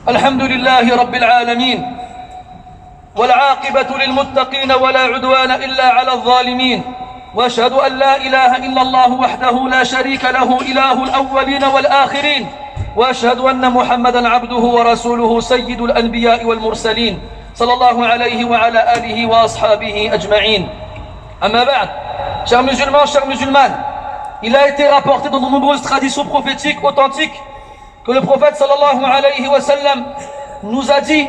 الحمد لله رب العالمين والعاقبة للمتقين ولا عدوان إلا على الظالمين وأشهد أن لا إله إلا الله وحده لا شريك له إله الأولين والآخرين وأشهد أن محمدا عبده ورسوله سيد الأنبياء والمرسلين صلى الله عليه وعلى آله وأصحابه أجمعين. أما بعد, chers musulmans, chères musulmanes, il a été rapporté dans de nombreuses traditions prophétiques authentiques que le prophète sallallahu alayhi wa sallam nous a dit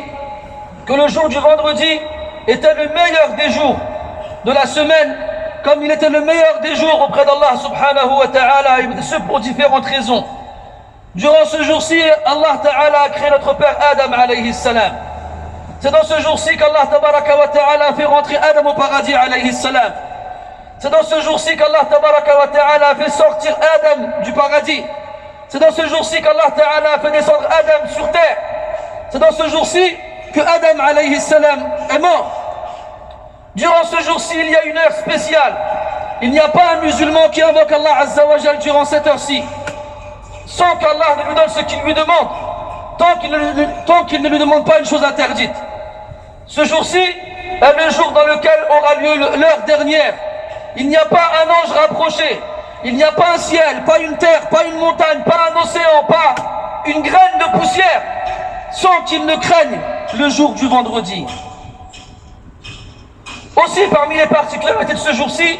que le jour du vendredi était le meilleur des jours de la semaine, comme il était le meilleur des jours auprès d'Allah subhanahu wa ta'ala, et ce pour différentes raisons. Durant ce jour-ci, Allah ta'ala a créé notre père Adam alayhi salam. C'est dans ce jour-ci qu'Allah tabaraka wa ta'ala a fait rentrer Adam au paradis alayhi salam. C'est dans ce jour-ci qu'Allah tabaraka wa ta'ala a fait sortir Adam du paradis. C'est dans ce jour-ci qu'Allah Ta'ala a fait descendre Adam sur terre. C'est dans ce jour-ci que Adam alayhi salam est mort. Durant ce jour-ci, il y a une heure spéciale. Il n'y a pas un musulman qui invoque Allah Azza wa Jal durant cette heure-ci sans qu'Allah ne lui donne ce qu'il lui demande, tant qu'il ne lui demande pas une chose interdite. Ce jour-ci est le jour dans lequel aura lieu l'heure dernière. Il n'y a pas un ange rapproché. Il n'y a pas un ciel, pas une terre, pas une montagne, pas un océan, pas une graine de poussière, sans qu'il ne craigne le jour du vendredi. Aussi, parmi les particularités de ce jour-ci,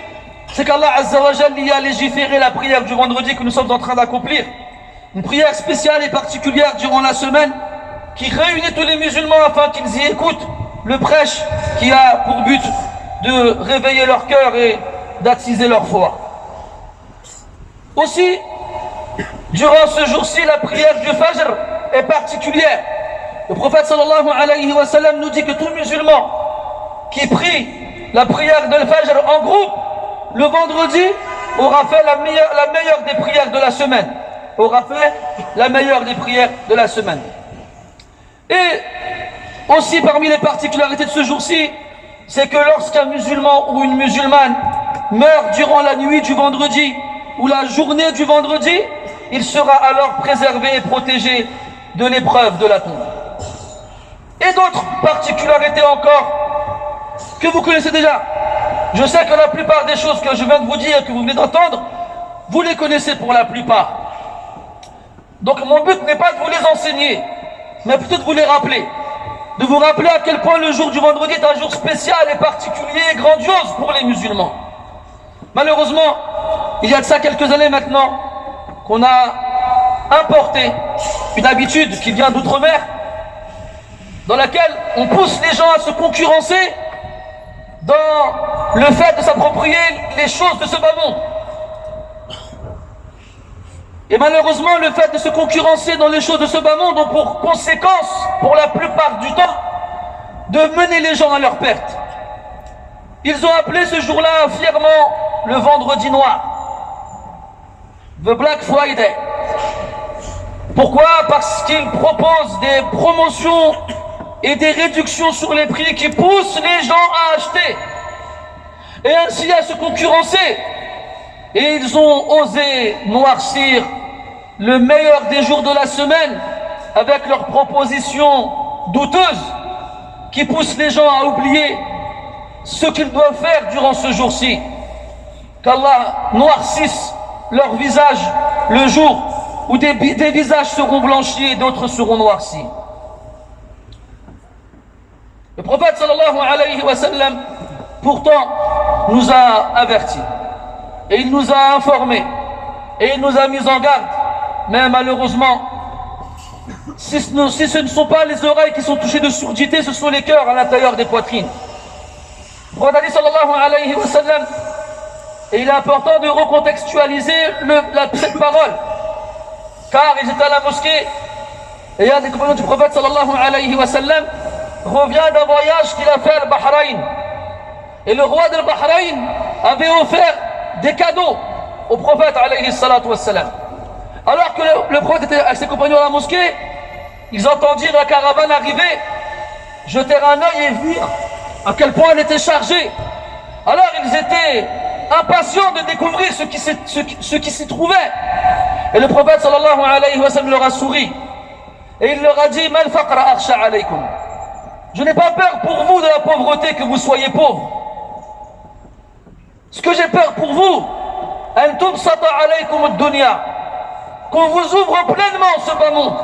c'est qu'Allah Azza wa Jal y a légiféré la prière du vendredi que nous sommes en train d'accomplir. Une prière spéciale et particulière durant la semaine qui réunit tous les musulmans afin qu'ils y écoutent le prêche qui a pour but de réveiller leur cœur et d'attiser leur foi. Aussi, durant ce jour-ci, la prière du Fajr est particulière. Le prophète sallallahu alayhi wa sallam nous dit que tout musulman qui prie la prière de Fajr en groupe le vendredi aura fait la meilleure des prières de la semaine. Aura fait la meilleure des prières de la semaine. Et aussi parmi les particularités de ce jour-ci, c'est que lorsqu'un musulman ou une musulmane meurt durant la nuit du vendredi ou la journée du vendredi, il sera alors préservé et protégé de l'épreuve de la tombe. Et d'autres particularités encore que vous connaissez déjà. Je sais que la plupart des choses que je viens de vous dire, que vous venez d'entendre, vous les connaissez pour la plupart. Donc mon but n'est pas de vous les enseigner, mais plutôt de vous les rappeler. De vous rappeler à quel point le jour du vendredi est un jour spécial et particulier et grandiose pour les musulmans. Malheureusement, il y a de ça quelques années maintenant qu'on a importé une habitude qui vient d'outre-mer dans laquelle on pousse les gens à se concurrencer dans le fait de s'approprier les choses de ce bas monde. Et malheureusement, le fait de se concurrencer dans les choses de ce bas monde ont pour conséquence, pour la plupart du temps, de mener les gens à leur perte. Ils ont appelé ce jour-là fièrement le vendredi noir, the Black Friday. Pourquoi? Parce qu'ils proposent des promotions et des réductions sur les prix qui poussent les gens à acheter et ainsi à se concurrencer. Et ils ont osé noircir le meilleur des jours de la semaine avec leurs propositions douteuses qui poussent les gens à oublier ce qu'ils doivent faire durant ce jour-ci. Qu'Allah noircisse leur visage le jour où des visages seront blanchis et d'autres seront noircis. Le prophète sallallahu alayhi wa sallam pourtant nous a avertis et il nous a informés et il nous a mis en garde. Mais malheureusement, si ce ne sont pas les oreilles qui sont touchées de surdité, ce sont les cœurs à l'intérieur des poitrines. Le prophète sallallahu alayhi wa sallam, et il est important de recontextualiser cette parole, car ils étaient à la mosquée et un des compagnons du prophète sallallahu alayhi wa sallam revient d'un voyage qu'il a fait au Bahreïn. Et le roi de Bahreïn avait offert des cadeaux au prophète alayhi salatu wassalam. Alors que le prophète était avec ses compagnons à la mosquée, ils entendirent la caravane arriver, jetèrent un œil et virent à quel point elle était chargée. Alors ils étaient impatients de découvrir ce qui s'y trouvait. Et le prophète sallallahu alayhi wa sallam leur a souri. Et il leur a dit, Mal faqra akhsha alaykum. Je n'ai pas peur pour vous de la pauvreté que vous soyez pauvres. Ce que j'ai peur pour vous, an tubsata alaykum ad-dunya, qu'on vous ouvre pleinement ce bas monde.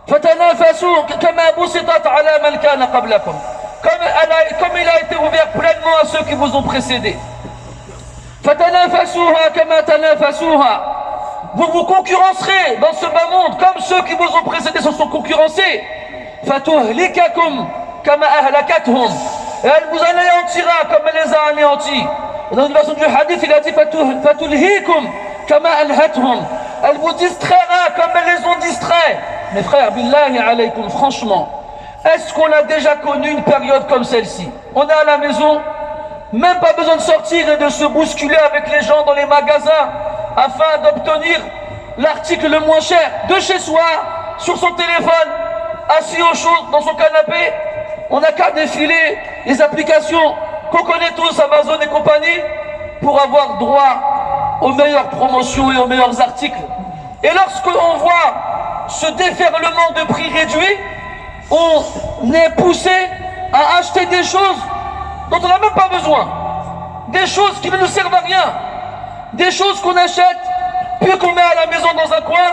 Fatanafasu kama busitat ala man kana qablakum. Comme il a été ouvert pleinement à ceux qui vous ont précédés. Fatanafasuha kama tanafasuha. Vous vous concurrencerez dans ce bas monde comme ceux qui vous ont précédés se sont concurrencés. Fatuhlikakum kama ahlakathum. Et elle vous anéantira comme elle les a anéantis. Et dans une version du hadith, il a dit Fatulhikum kama alhathum. Elle vous distraira comme elles les ont distraits. Mes frères, billahi alaykum, franchement, est-ce qu'on a déjà connu une période comme celle-ci? On est à la maison, même pas besoin de sortir et de se bousculer avec les gens dans les magasins afin d'obtenir l'article le moins cher de chez soi, sur son téléphone, assis au chaud dans son canapé. On n'a qu'à défiler les applications qu'on connaît tous, Amazon et compagnie, pour avoir droit aux meilleures promotions et aux meilleurs articles. Et lorsqu'on voit ce déferlement de prix réduits, on est poussé à acheter des choses dont on n'a même pas besoin, des choses qui ne nous servent à rien, des choses qu'on achète, puis qu'on met à la maison dans un coin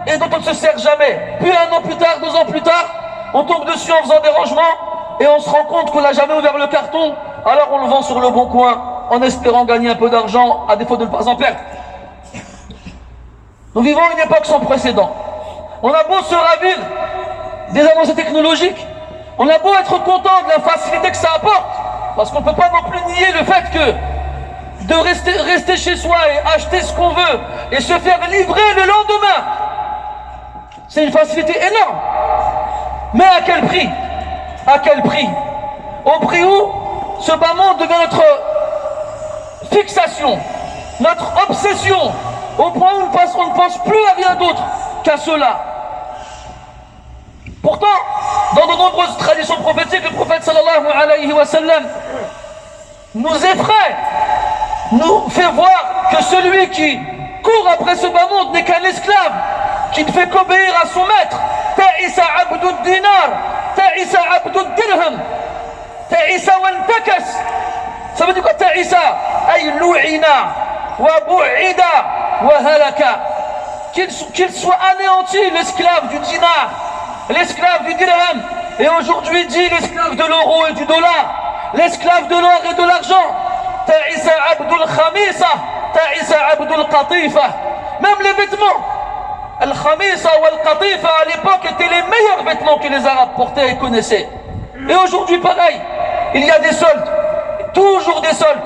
et dont on ne se sert jamais. Puis 1 an plus tard, 2 ans plus tard, on tombe dessus en faisant des rangements et on se rend compte qu'on n'a jamais ouvert le carton, alors on le vend sur le bon coin en espérant gagner un peu d'argent à défaut de ne pas en perdre. Nous vivons une époque sans précédent. On a beau se ravir des avancées technologiques, on a beau être content de la facilité que ça apporte, parce qu'on ne peut pas non plus nier le fait que de rester chez soi et acheter ce qu'on veut et se faire livrer le lendemain, c'est une facilité énorme. Mais à quel prix? À quel prix? Au prix où ce bas monde devient notre fixation, notre obsession, au point où on ne pense plus à rien d'autre qu'à cela. Pourtant, dans de nombreuses traditions prophétiques, le prophète sallallahu alayhi wa sallam nous effraie, nous fait voir que celui qui court après ce bas monde n'est qu'un esclave, qui ne fait qu'obéir à son maître. Ta'isa abdud dinar, ta'isa abdud dirham, ta'isa wantakas. Ça veut dire quoi ta'isa? Ay lu'ina, wa bu'ida, wa halaka. Qu'il soit anéanti, l'esclave du dinar, l'esclave du dirham, et aujourd'hui dit l'esclave de l'euro et du dollar, l'esclave de l'or et de l'argent. Ta'isa abdul khamisa, ta'isa abdul qatifa. Même les vêtements, al-khamisa ou al-qatifa à l'époque étaient les meilleurs vêtements que les Arabes portaient et connaissaient. Et aujourd'hui pareil, il y a des soldes, toujours des soldes,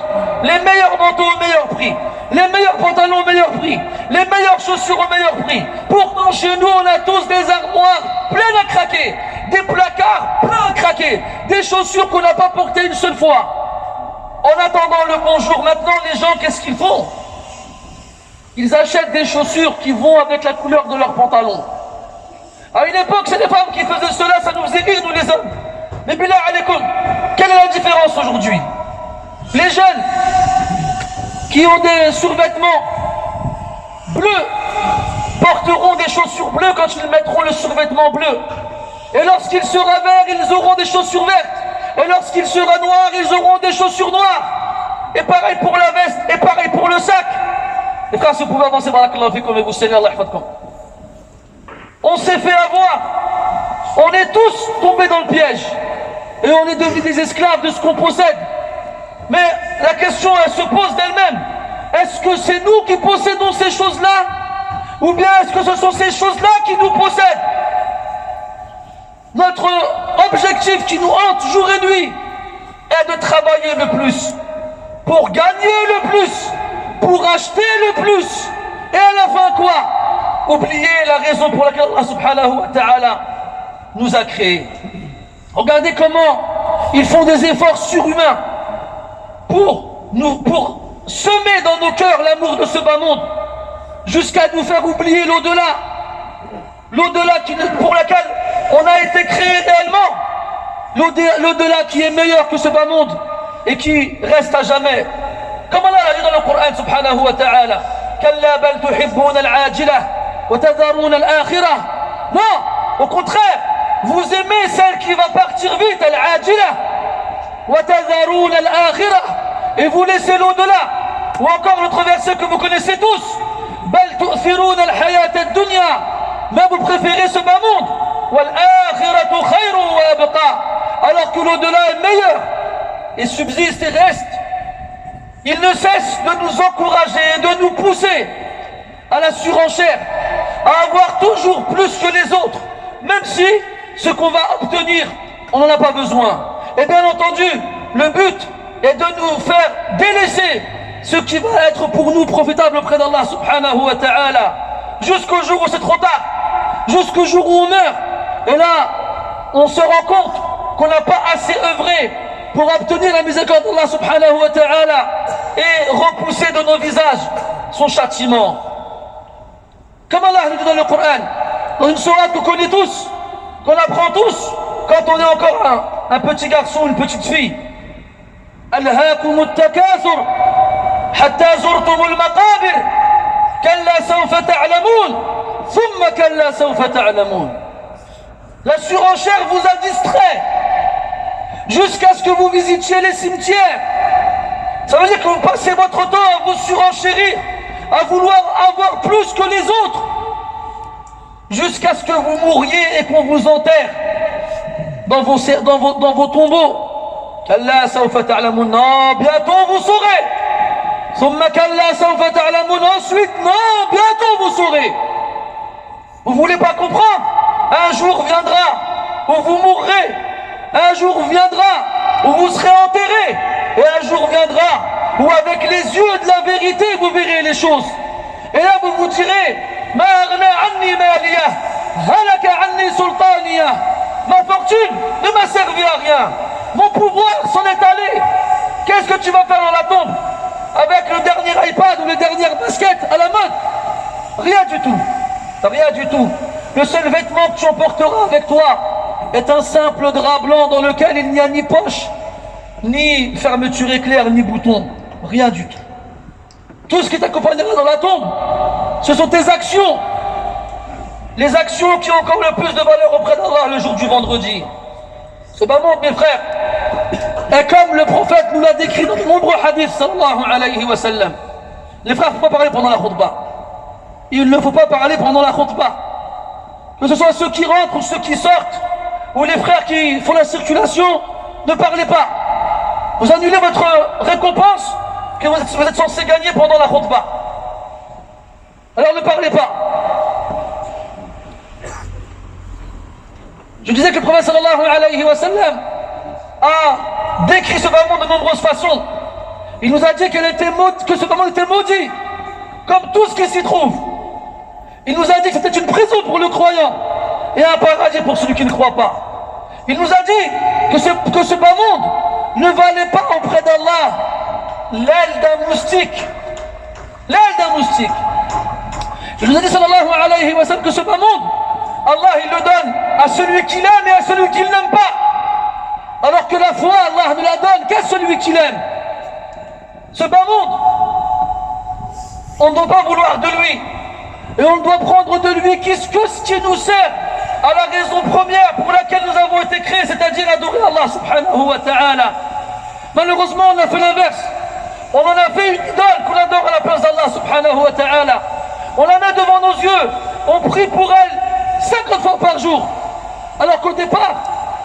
les meilleurs manteaux au meilleur prix, les meilleurs pantalons au meilleur prix, les meilleures chaussures au meilleur prix. Pourtant chez nous on a tous des armoires pleines à craquer, des placards pleins à craquer, des chaussures qu'on n'a pas portées une seule fois. En attendant le bonjour, maintenant les gens qu'est-ce qu'ils font? Ils achètent des chaussures qui vont avec la couleur de leurs pantalons. À une époque c'est les femmes qui faisaient cela, ça nous faisait rire nous les hommes. Mais billah alaykoum, quelle est la différence aujourd'hui? Les jeunes qui ont des survêtements bleus porteront des chaussures bleues quand ils mettront le survêtement bleu. Et lorsqu'il sera vert, ils auront des chaussures vertes. Et lorsqu'il sera noir, ils auront des chaussures noires. Et pareil pour la veste, et pareil pour le sac. Les frères, si vous pouvez avancer, barakallahu fikum, et vous saignez, Allah yahfadkum. On s'est fait avoir. On est tous tombés dans le piège. Et on est devenus des esclaves de ce qu'on possède. Mais la question, elle se pose d'elle-même. Est-ce que c'est nous qui possédons ces choses-là? Ou bien est-ce que ce sont ces choses-là qui nous possèdent? Notre objectif qui nous hante jour et nuit est de travailler le plus, pour gagner le plus, pour acheter le plus. Et à la fin quoi? Oublier la raison pour laquelle Allah subhanahu wa ta'ala nous a créés. Regardez comment ils font des efforts surhumains pour semer dans nos cœurs l'amour de ce bas monde, jusqu'à nous faire oublier l'au-delà, l'au-delà pour laquelle on a été créé réellement, l'au-delà qui est meilleur que ce bas monde et qui reste à jamais. Comme Allah a dit dans le Coran subhanahu wa ta'ala, Kalla bal tuhibbuna al-ajila wa tadharuna al-akhirah. Non, Au contraire, vous aimez celle qui va partir vite, al-ajila, wa tadharuna al-akhirah, et vous laissez l'au-delà. Ou encore l'autre verset que vous connaissez tous, bal tu'thiruna al-hayata ad-dunya, mais vous préférez ce bas monde, wal-akhiratu khayrun wa abqa, alors que l'au-delà est meilleur et subsiste et reste. Il ne cesse de nous encourager et de nous pousser à la surenchère, à avoir toujours plus que les autres, même si ce qu'on va obtenir, on n'en a pas besoin. Et bien entendu, le but est de nous faire délaisser ce qui va être pour nous profitable auprès d'Allah subhanahu wa ta'ala, jusqu'au jour où c'est trop tard, jusqu'au jour où on meurt. Et là, on se rend compte qu'on n'a pas assez œuvré pour obtenir la miséricorde d'Allah subhanahu wa ta'ala et repousser de nos visages son châtiment. Comme Allah nous dit dans le Coran, dans une sourate qu'on connaît tous, qu'on apprend tous, quand on est encore un petit garçon ou une petite fille. ألهاكم التكاثر حتى زرتم المقابر كلا سوف تعلمون ثم كلا سوف تعلمون. La surenchère vous a distrait jusqu'à ce que vous visitiez les cimetières. Ça veut dire que vous passez votre temps à vous surenchérir, à vouloir avoir plus que les autres, jusqu'à ce que vous mouriez et qu'on vous enterre dans vos tombeaux. Kalla sawfa ta'lamun. Non, bientôt vous saurez. Thumma kalla sawfa ta'lamun. Ensuite, non, bientôt vous saurez. Vous voulez pas comprendre? Un jour viendra où vous mourrez. Un jour viendra où vous serez enterrés. Et un jour viendra où avec les yeux de la vérité vous verrez les choses. Et là vous vous direz, ma aghna anni maliyah, halaka anni sultaniyah. Ma fortune ne m'a servi à rien. Mon pouvoir s'en est allé. Qu'est-ce que tu vas faire dans la tombe avec le dernier iPad ou les dernières baskets à la mode? Rien du tout. Rien du tout. Le seul vêtement que tu emporteras avec toi est un simple drap blanc dans lequel il n'y a ni poche, ni fermeture éclair, ni bouton. Rien du tout. Tout ce qui t'accompagnera dans la tombe, ce sont tes actions. Les actions qui ont encore le plus de valeur auprès d'Allah le jour du vendredi. Ce bas monde, mes frères, est comme le prophète nous l'a décrit dans de nombreux hadiths, sallallahu alayhi wa sallam. Les frères, il ne faut pas parler pendant la khutbah. Il ne faut pas parler pendant la khutbah. Que ce soit ceux qui rentrent ou ceux qui sortent, ou les frères qui font la circulation, ne parlez pas. Vous annulez votre récompense que vous êtes censé gagner pendant la khutbah. Alors ne parlez pas. Je disais que le prophète sallallahu alayhi wa sallam a décrit ce bas monde de nombreuses façons. Il nous a dit que ce bas monde était maudit, comme tout ce qui s'y trouve. Il nous a dit que c'était une prison pour le croyant et un paradis pour celui qui ne croit pas. Il nous a dit que ce bas monde ne valait pas auprès d'Allah l'aile d'un moustique. L'aile d'un moustique. Il nous a dit sallallahu alayhi wa sallam que ce bas monde, Allah il le donne à celui qu'il aime et à celui qu'il n'aime pas. Alors que la foi, Allah ne la donne qu'à celui qu'il aime. Ce bas monde, on ne doit pas vouloir de lui. Et on doit prendre de lui ce qui nous sert à la raison première pour laquelle nous avons été créés, c'est-à-dire adorer Allah subhanahu wa ta'ala. Malheureusement, on a fait l'inverse. On en a fait une idole qu'on adore à la place d'Allah subhanahu wa ta'ala. On la met devant nos yeux. On prie pour elle 50 fois par jour. Alors qu'au départ,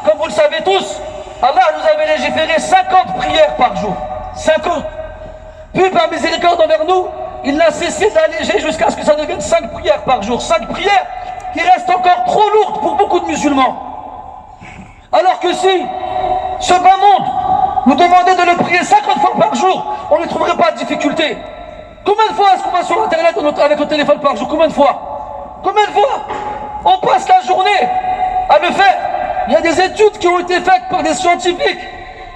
comme vous le savez tous, Allah nous avait légiféré 50 prières par jour. 50. Puis par miséricorde envers nous, il n'a cessé d'alléger jusqu'à ce que ça devienne 5 prières par jour. 5 prières qui restent encore trop lourdes pour beaucoup de musulmans. Alors que si ce bas monde nous demandait de le prier 50 fois par jour, on ne trouverait pas de difficulté. Combien de fois est-ce qu'on va sur internet avec notre téléphone par jour? Combien de fois? Combien de fois? On passe la journée à le faire. Il y a des études qui ont été faites par des scientifiques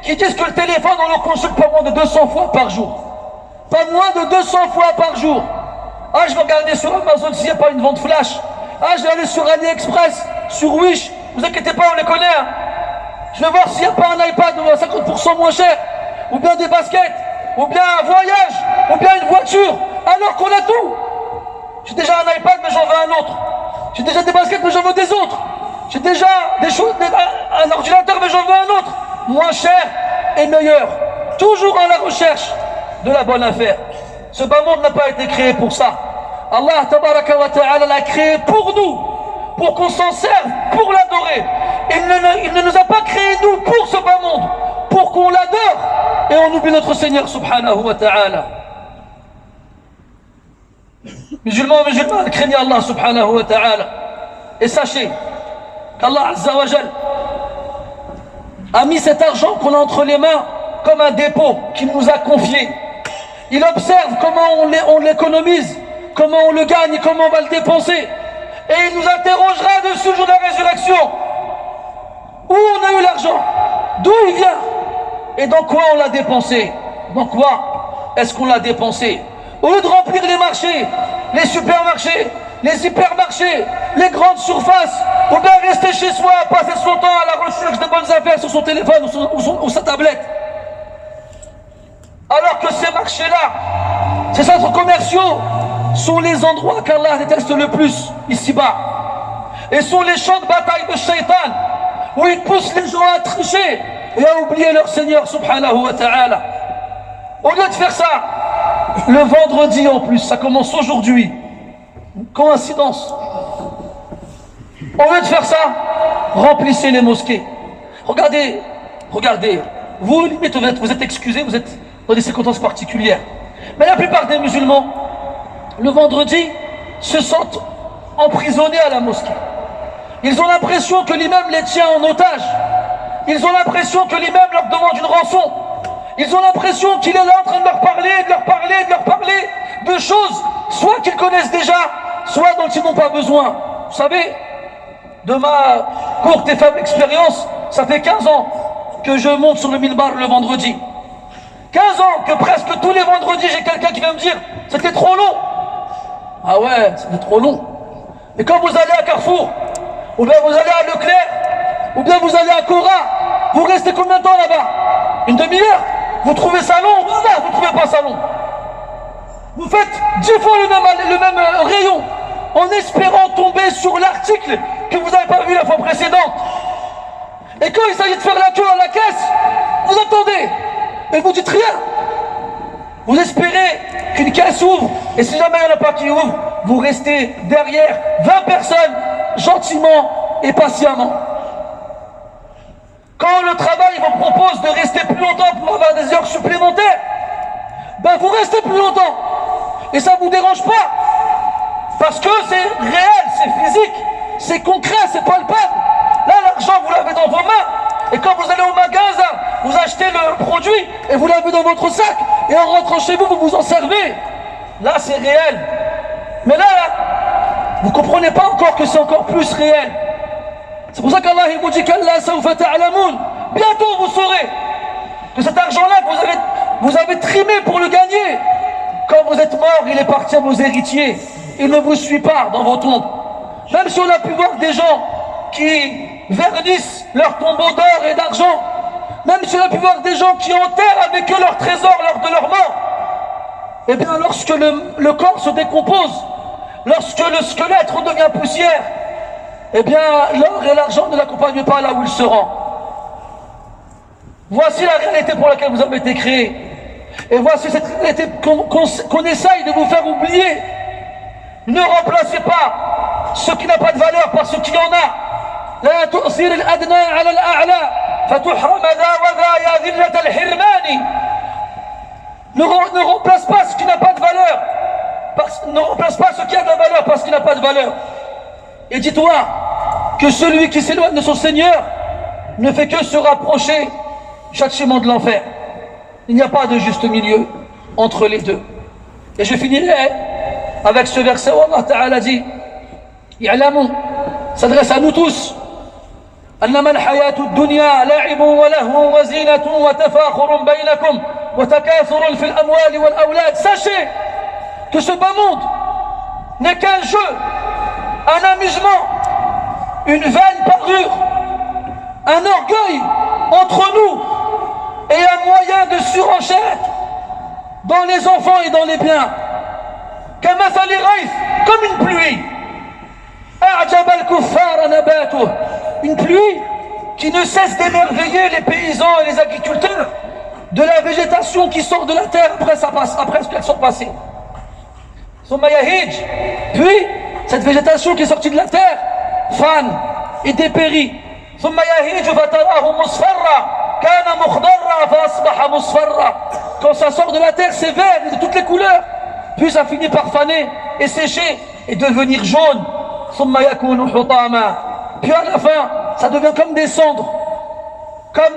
qui disent que le téléphone, on le consulte pas moins de 200 fois par jour. Pas moins de 200 fois par jour. Ah, je vais regarder sur Amazon s'il n'y a pas une vente flash. Ah, je vais aller sur AliExpress, sur Wish. Vous inquiétez pas, on les connaît. Hein. Je vais voir s'il n'y a pas un iPad 50% moins cher. Ou bien des baskets. Ou bien un voyage. Ou bien une voiture. Alors qu'on a tout. J'ai déjà un iPad, mais j'en veux un autre. J'ai déjà des baskets, mais j'en veux des autres. J'ai déjà un ordinateur, mais j'en veux un autre, moins cher et meilleur. Toujours à la recherche de la bonne affaire. Ce bas monde n'a pas été créé pour ça. Allah tabaraka wa ta'ala l'a créé pour nous, pour qu'on s'en serve, pour l'adorer. Il ne nous a pas créé nous pour ce bas monde, pour qu'on l'adore et on oublie notre Seigneur subhanahu wa ta'ala. Musulmans, musulmanes, craignez Allah subhanahu wa ta'ala et sachez qu'Allah azza wa jal a mis cet argent qu'on a entre les mains comme un dépôt qu'il nous a confié. Il observe comment on l'économise, comment on le gagne et comment on va le dépenser. Et il nous interrogera dessus le jour de la résurrection. Où on a eu l'argent? D'où il vient? Et dans quoi on l'a dépensé? Dans quoi est-ce qu'on l'a dépensé? Au lieu de remplir les marchés, les supermarchés, les hypermarchés, les grandes surfaces, ou bien rester chez soi, passer son temps à la recherche de bonnes affaires sur son téléphone ou sa tablette. Alors que ces marchés-là, ces centres commerciaux, sont les endroits qu'Allah déteste le plus, ici-bas. Et sont les champs de bataille de Shaitan, où ils poussent les gens à tricher et à oublier leur Seigneur, subhanahu wa ta'ala. Au lieu de faire ça, le vendredi en plus, ça commence aujourd'hui. Coïncidence. Au lieu de faire ça, remplissez les mosquées. Regardez, vous limite vous êtes excusés, vous êtes dans des circonstances particulières. Mais la plupart des musulmans, le vendredi, se sentent emprisonnés à la mosquée. Ils ont l'impression que l'imam les tient en otage. Ils ont l'impression que l'imam leur demande une rançon. Ils ont l'impression qu'il est là en train de leur parler de choses, soit qu'ils connaissent déjà, soit dont ils n'ont pas besoin. Vous savez, de ma courte et faible expérience, ça fait 15 ans que je monte sur le minbar le vendredi. 15 ans que presque tous les vendredis j'ai quelqu'un qui vient me dire « C'était trop long ». Ah ouais, c'était trop long. Et quand vous allez à Carrefour, ou bien vous allez à Leclerc, ou bien vous allez à Cora, vous restez combien de temps là-bas? Une demi-heure? Vous trouvez ça long? Non, vous ne trouvez pas ça long. Vous faites 10 fois le même rayon, en espérant tomber sur l'article que vous n'avez pas vu la fois précédente. Et quand il s'agit de faire la queue à la caisse, vous attendez, et vous dites rien. Vous espérez qu'une caisse ouvre, et si jamais il n'y en a pas qui ouvre, vous restez derrière 20 personnes, gentiment et patiemment. Quand le travail vous propose de rester plus longtemps pour avoir des heures supplémentaires, ben vous restez plus longtemps. Et ça ne vous dérange pas. Parce que c'est réel, c'est physique, c'est concret, c'est palpable. Là, l'argent, vous l'avez dans vos mains. Et quand vous allez au magasin, vous achetez le produit et vous l'avez dans votre sac. Et en rentrant chez vous, vous vous en servez. Là, c'est réel. Mais là, vous ne comprenez pas encore que c'est encore plus réel. C'est pour ça qu'Allah vous dit qu'Allah sawfa ta'lamoun. Bientôt vous saurez que cet argent-là que vous avez trimé pour le gagner, quand vous êtes mort, il est parti à vos héritiers. Il ne vous suit pas dans vos tombes. Même si on a pu voir des gens qui vernissent leurs tombeaux d'or et d'argent, même si on a pu voir des gens qui enterrent avec eux leur trésor lors de leur mort, eh bien lorsque le corps se décompose, lorsque le squelette redevient poussière, eh bien l'or et l'argent ne l'accompagnent pas là où il se rend. Voici la réalité pour laquelle vous avez été créés. Et voici cette réalité qu'on essaye de vous faire oublier. Ne remplacez pas ce qui n'a pas de valeur par ce qui en a. لا تؤثر الأدنى على الأعلى فتحرم ذا وذا يا ذلة الحرمان. Ne remplace pas ce qui n'a pas de valeur. Ne remplace pas ce qui a de la valeur parce qu'il n'a pas de valeur. Et dis-toi que celui qui s'éloigne de son Seigneur ne fait que se rapprocher du châtiment de l'enfer. Il n'y a pas de juste milieu entre les deux. Et je finirai avec ce verset où Allah Ta'ala dit I'lamu, s'adresse à nous tous, أنما الحياة الدنيا لعب ولهو وزينة وتفاخر بينكم وتكاثر في الأموال والأولاد. Sachez que ce bas monde n'est qu'un jeu, un amusement, une vaine parure, un orgueil entre nous et un moyen de surenchère dans les enfants et dans les biens. كمثل غيث, comme une pluie. أعجب الكفار نباته une pluie qui ne cesse d'émerveiller les paysans et les agriculteurs de la végétation qui sort de la terre après ce qu'elles sont passées. Puis, cette végétation qui est sortie de la terre fane et dépérit. Quand ça sort de la terre, c'est vert et de toutes les couleurs. Puis ça finit par faner et sécher et devenir jaune. Puis à la fin, ça devient comme des cendres, comme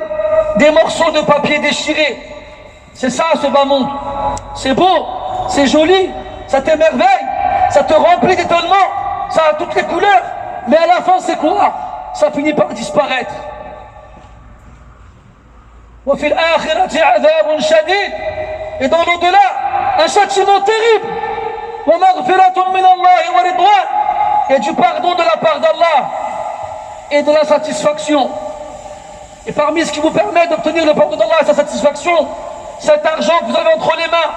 des morceaux de papier déchirés. C'est ça ce bas monde. C'est beau, c'est joli, ça t'émerveille, ça te remplit d'étonnement, ça a toutes les couleurs. Mais à la fin, c'est quoi? Ça finit par disparaître. Et dans l'au-delà, un châtiment terrible. Et du pardon de la part d'Allah et de la satisfaction. Et parmi ce qui vous permet d'obtenir le pardon d'Allah et sa satisfaction, cet argent que vous avez entre les mains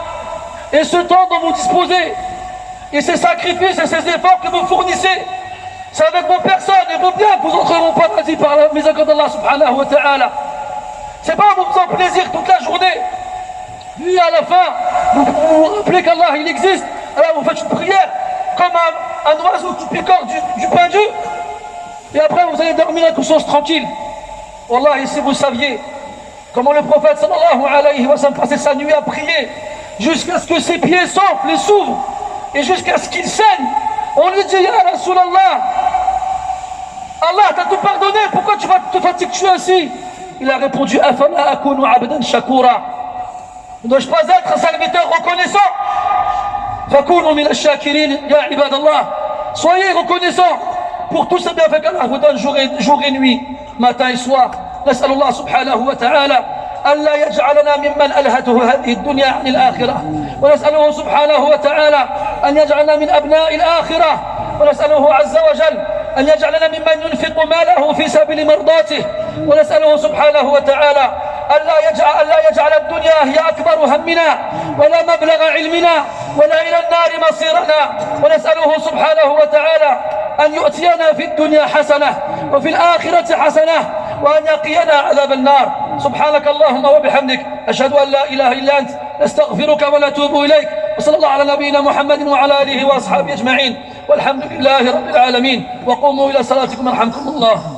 et ce temps dont vous disposez et ces sacrifices et ces efforts que vous fournissez, c'est avec vos personnes et vos biens que vous entrerez au paradis par la miséricorde d'Allah subhanahu wa ta'ala. C'est pas en vous faisant plaisir toute la journée, puis à la fin, vous vous rappelez qu'Allah il existe, alors vous faites une prière comme un oiseau qui picore du pain dur, et après vous allez dormir à conscience tranquille. Wallah, si vous saviez comment le prophète sallallahu alayhi wa sallam passait sa nuit à prier jusqu'à ce que ses pieds s'enflent et s'ouvrent et jusqu'à ce qu'il saigne, on lui dit: Ya Rasulallah, Allah t'a tout pardonné, pourquoi tu te fatigues-tu ainsi? Il a répondu: Afala akunu abdan shakura. Ne dois-je pas être un serviteur reconnaissant? Fakunu min ash-shakirin ya ibadallah. Soyez reconnaissants pour tous ces bienfaits qu'Allah vous donne jour et nuit, matin et soir. نسأل الله سبحانه وتعالى ألا يجعلنا ممن ألهته هذه الدنيا عن الآخرة، ونسأله سبحانه وتعالى أن يجعلنا من أبناء الآخرة، ونسأله عز وجل أن يجعلنا ممن ينفق ماله في سبيل مرضاته، ونسأله سبحانه وتعالى ألا يجعل الدنيا هي أكبر همنا ولا مبلغ علمنا ولا إلى النار مصيرنا، ونسأله سبحانه وتعالى أن يؤتينا في الدنيا حسنة وفي الآخرة حسنة وأن يقينا عذاب النار. سبحانك اللهم وبحمدك، أشهد أن لا إله إلا أنت، نستغفرك ونتوب إليك، وصلى الله على نبينا محمد وعلى آله وأصحابه أجمعين، والحمد لله رب العالمين. وقوموا إلى صلاتكم يرحمكم الله.